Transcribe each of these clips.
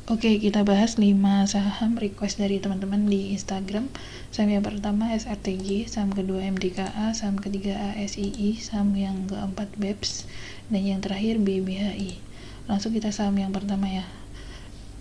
Oke, kita bahas 5 saham request dari teman-teman di Instagram. Saham yang pertama SRTG, saham kedua MDKA, saham ketiga ASII, saham yang keempat BEPS, dan yang terakhir BBHI. Langsung kita saham yang pertama ya.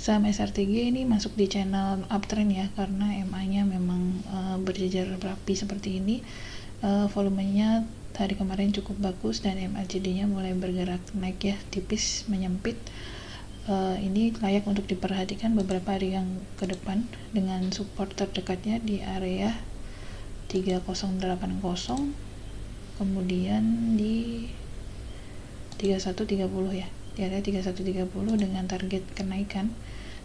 Saham SRTG ini masuk di channel uptrend ya, karena MA-nya memang berjejer rapi seperti ini. Volumenya hari kemarin cukup bagus dan MACD-nya mulai bergerak naik ya, tipis menyempit. Ini layak untuk diperhatikan beberapa hari yang ke depan dengan support terdekatnya di area 3080, kemudian di 3130 ya, di area 3130 dengan target kenaikan.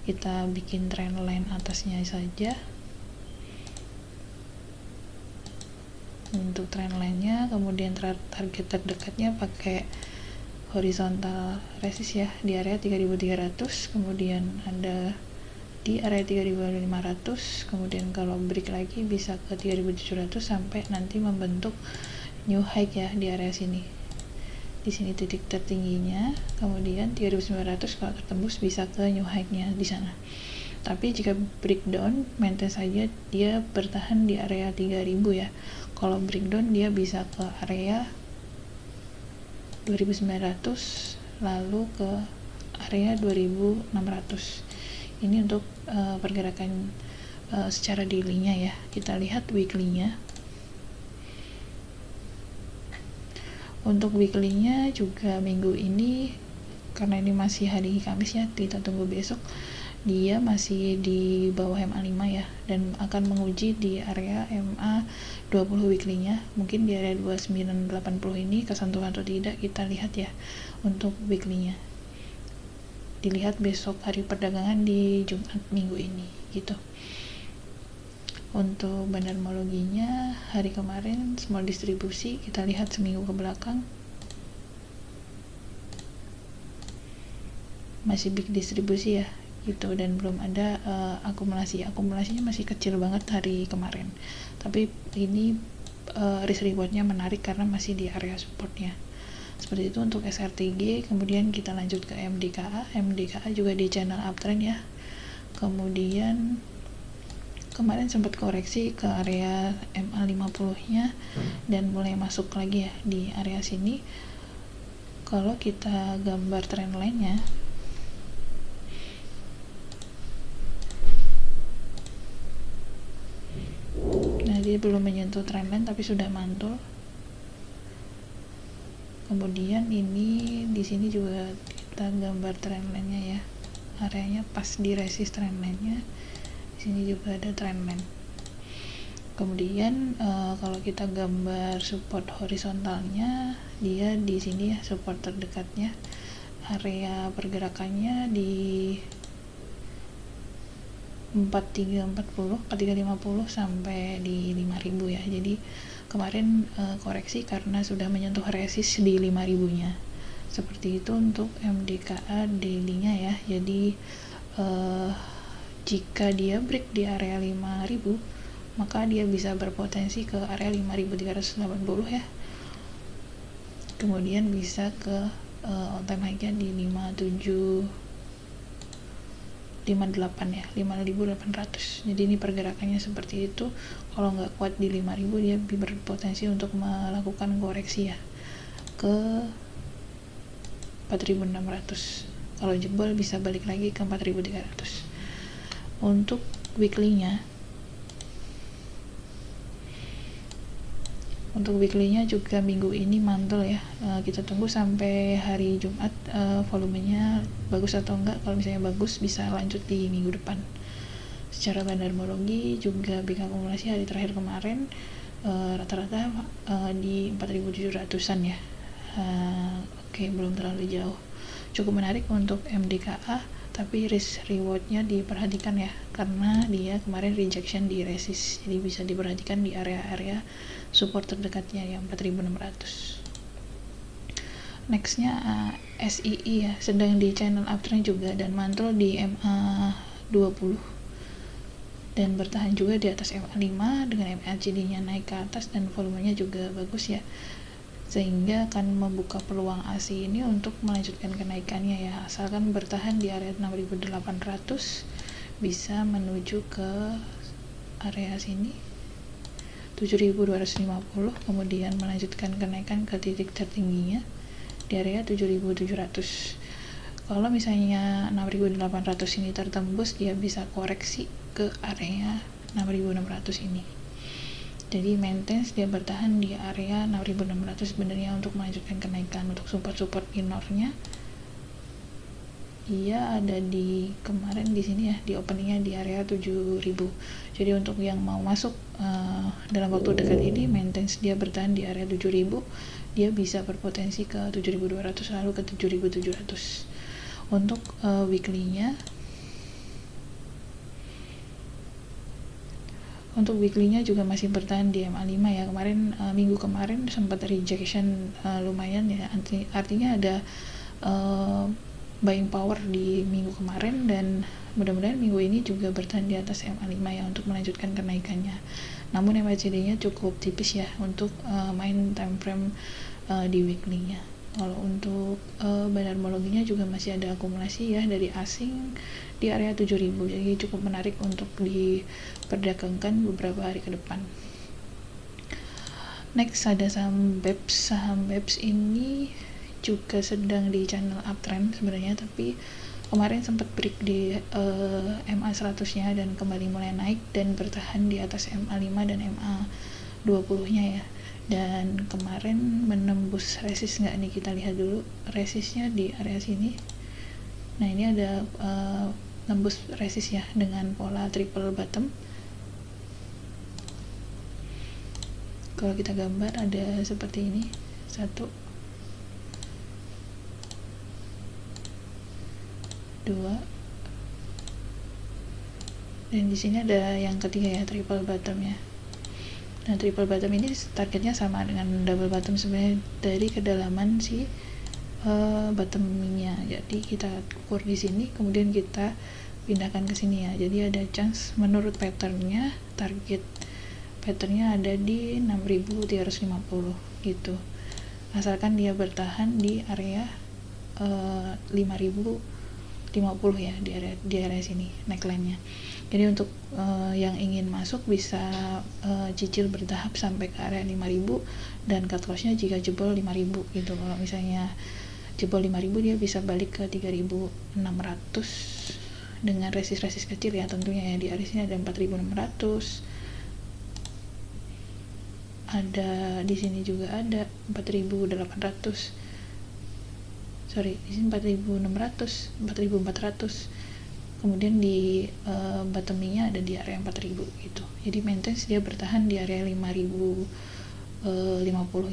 Kita bikin trendline atasnya saja. Untuk trendline-nya, kemudian target terdekatnya pakai horizontal resist ya di area 3300, kemudian ada di area 3500, kemudian kalau break lagi bisa ke 3700 sampai nanti membentuk new high ya di area sini. Di sini titik tertingginya, kemudian 3900 kalau tertembus bisa ke new high-nya di sana. Tapi jika breakdown, maintain saja dia bertahan di area 3000 ya. Kalau breakdown dia bisa ke area 2900 lalu ke area 2600. Ini untuk pergerakan secara daily-nya ya. Kita lihat weekly-nya. Untuk weekly-nya juga minggu ini, karena ini masih hari Kamis ya, kita tunggu besok, dia masih di bawah MA5 ya, dan akan menguji di area MA20 weekly-nya. Mungkin di area 2980 ini kesentuh atau tidak, kita lihat ya untuk weekly-nya. Dilihat besok hari perdagangan di Jumat minggu ini gitu. Untuk bandarmologinya hari kemarin small distribusi, kita lihat seminggu ke belakang masih big distribusi ya gitu, dan belum ada akumulasinya masih kecil banget hari kemarin. Tapi ini risk rewardnya menarik karena masih di area supportnya. Seperti itu untuk SRTG. Kemudian kita lanjut ke MDKA juga di channel uptrend ya. Kemudian kemarin sempat koreksi ke area MA50 nya dan mulai masuk lagi ya di area sini. Kalau kita gambar trendline nya, nah dia belum menyentuh trendline tapi sudah mantul. Kemudian ini di sini juga kita gambar trendline-nya ya, areanya pas di resist trendline-nya. Di sini juga ada trendline. Kemudian kalau kita gambar support horizontalnya, dia di sini ya support terdekatnya. Area pergerakannya di 4350 sampai di 5000 ya. Jadi kemarin koreksi karena sudah menyentuh resist di 5000 nya. Seperti itu untuk MDKA daily-nya ya. Jadi jika dia break di area 5000, maka dia bisa berpotensi ke area 5380 ya. Kemudian bisa ke all time high-nya di 58 ya, 5800. Jadi ini pergerakannya seperti itu. Kalau nggak kuat di 5000, dia berpotensi untuk melakukan koreksi ya ke 4600. Kalau jebol bisa balik lagi ke 4300. Untuk weekly-nya, juga minggu ini mantul ya. Kita tunggu sampai hari Jumat volumenya bagus atau enggak. Kalau misalnya bagus bisa lanjut di minggu depan. Secara bandarmologi juga big akumulasi hari terakhir kemarin rata-rata di 4700-an ya. Oke, belum terlalu jauh. Cukup menarik untuk MDKA, tapi risk rewardnya diperhatikan ya, karena dia kemarin rejection di resist. Jadi bisa diperhatikan di area-area support terdekatnya yang 4600. Nextnya SII ya, sedang di channel uptrend juga dan mantul di MA20 dan bertahan juga di atas MA5 dengan MACD-nya naik ke atas dan volumenya juga bagus ya. sehingga akan membuka peluang ASI ini untuk melanjutkan kenaikannya ya, asalkan bertahan di area 6.800 bisa menuju ke area sini 7.250, kemudian melanjutkan kenaikan ke titik tertingginya di area 7.700. Kalau misalnya 6.800 ini tertembus, dia bisa koreksi ke area 6.600 ini. Jadi maintenance dia bertahan di area 6.600 sebenarnya untuk melanjutkan kenaikan. Untuk support minornya ia ada di kemarin di sini ya, di openingnya di area 7.000. Jadi untuk yang mau masuk dalam waktu dekat ini, maintenance dia bertahan di area 7.000, dia bisa berpotensi ke 7.200 lalu ke 7.700. Untuk weekly-nya, untuk weekly-nya juga masih bertahan di MA5 ya. Kemarin minggu kemarin sempat rejection lumayan ya, artinya ada buying power di minggu kemarin, dan mudah-mudahan minggu ini juga bertahan di atas MA5 ya untuk melanjutkan kenaikannya. Namun MACD-nya cukup tipis ya untuk main time frame di weekly-nya. Kalau untuk bandarmologinya juga masih ada akumulasi ya dari asing di area 7.000, jadi cukup menarik untuk diperdagangkan beberapa hari ke depan. Next ada saham BEPS. Saham BEPS ini juga sedang di channel uptrend sebenarnya, tapi kemarin sempat break di MA 100-nya dan kembali mulai naik dan bertahan di atas MA5 dan MA 20-nya ya. Dan kemarin menembus resist nggak nih, kita lihat dulu resistnya di area sini. Nah ini ada tembus resist ya dengan pola triple bottom. Kalau kita gambar ada seperti ini, 1, 2, dan di sini ada yang ketiga ya, triple bottom ya. Nah triple bottom ini targetnya sama dengan double bottom sebenarnya dari kedalaman si bottomnya. Jadi kita ukur di sini, kemudian kita pindahkan ke sini ya. Jadi ada chance menurut patternnya, target patternnya ada di 6.350 gitu. Asalkan dia bertahan di area 5.050 ya, di area sini neckline-nya. Jadi untuk yang ingin masuk bisa cicil bertahap sampai ke area 5.000 dan cut loss-nya jika jebol 5.000 gitu. Kalau misalnya jebol 5.000 dia bisa balik ke 3.600 dengan resist kecil ya tentunya ya. Di area sini ada 4.600, ada di sini juga ada 4.800, sorry di sini 4.600, 4.400. Kemudian di bottomingnya ada di area 4.000 gitu. Jadi maintenance dia bertahan di area 5.050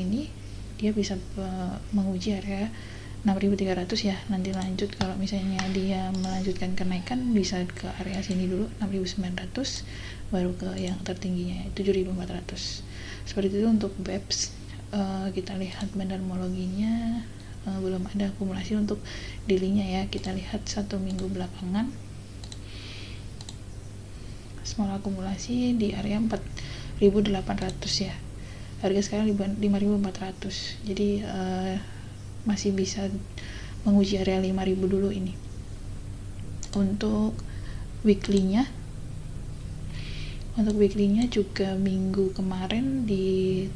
ini, dia bisa menguji area 6.300 ya. Nanti lanjut kalau misalnya dia melanjutkan kenaikan bisa ke area sini dulu 6.900 baru ke yang tertingginya 7.400. Seperti itu untuk BEPS. Kita lihat bandarmologinya, belum ada akumulasi untuk daily-nya ya. Kita lihat 1 minggu belakangan small akumulasi di area 4.800 ya. Harga sekarang 5.400. Jadi masih bisa menguji area 5.000 dulu ini. Untuk weekly-nya, juga minggu kemarin di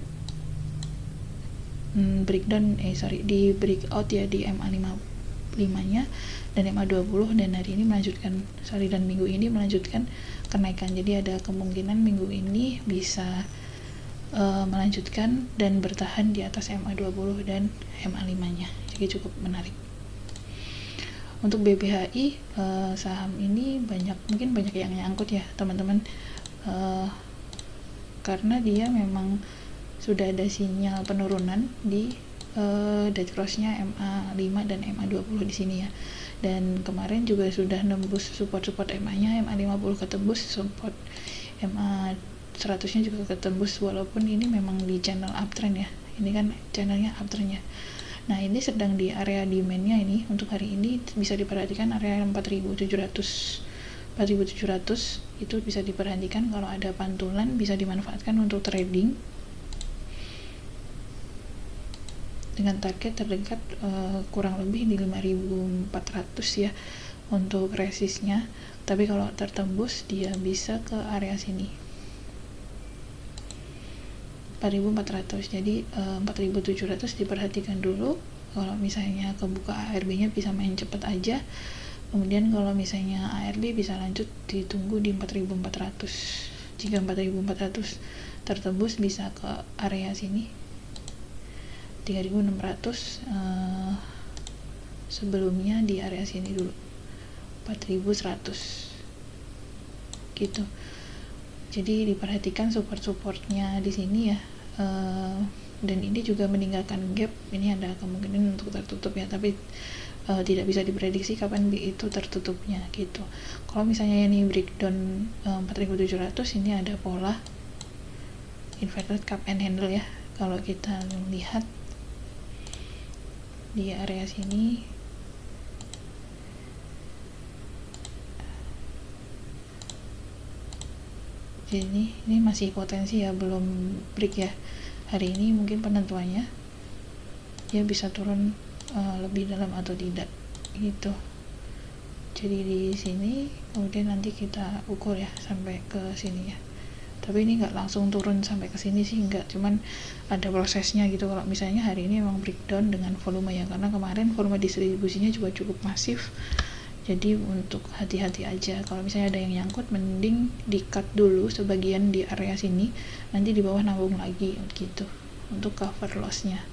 di breakout ya di MA5-nya dan MA20, dan hari ini melanjutkan, dan minggu ini melanjutkan kenaikan. Jadi ada kemungkinan minggu ini bisa melanjutkan dan bertahan di atas MA20 dan MA5-nya. Jadi cukup menarik. Untuk BBHI, saham ini mungkin banyak yang nyangkut ya teman-teman, karena dia memang sudah ada sinyal penurunan di dead cross-nya MA5 dan MA20 di sini ya. Dan kemarin juga sudah nembus support MA-nya, MA50 ketembus, support MA100-nya juga ketembus, walaupun ini memang di channel uptrend ya. Ini kan channelnya uptrend ya. Nah, ini sedang di area demand-nya ini. Untuk hari ini bisa diperhatikan area 4.700 itu bisa diperhatikan. Kalau ada pantulan bisa dimanfaatkan untuk trading. dengan target terdekat kurang lebih di 5.400 ya untuk resistnya, tapi kalau tertembus dia bisa ke area sini 4.400. Jadi 4.700 diperhatikan dulu. Kalau misalnya kebuka ARB nya bisa main cepet aja, kemudian kalau misalnya ARB bisa lanjut ditunggu di 4.400. Jika 4.400 tertembus bisa ke area sini 3.600, sebelumnya di area sini dulu 4.100 gitu. Jadi diperhatikan supportnya di sini ya, dan ini juga meninggalkan gap. Ini ada kemungkinan untuk tertutup ya, tapi tidak bisa diprediksi kapan itu tertutupnya gitu. Kalau misalnya ini breakdown 4.700, ini ada pola inverted cup and handle ya. Kalau kita lihat di area sini jadi ini masih potensi ya, belum break ya. Hari ini mungkin penentuannya dia bisa turun lebih dalam atau tidak gitu. Jadi di sini kemudian nanti kita ukur ya sampai ke sini ya, tapi ini nggak langsung turun sampai ke sini sih, nggak, cuman ada prosesnya gitu. Kalau misalnya hari ini memang breakdown dengan volume ya, karena kemarin volume distribusinya juga cukup masif, jadi untuk hati-hati aja. Kalau misalnya ada yang nyangkut, mending di cut dulu sebagian di area sini, nanti di bawah nabung lagi gitu untuk cover lossnya.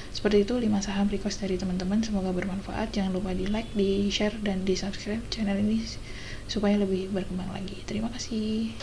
Seperti itu 5 saham request dari teman-teman, semoga bermanfaat. Jangan lupa di like, di share, dan di subscribe channel ini supaya lebih berkembang lagi. Terima kasih.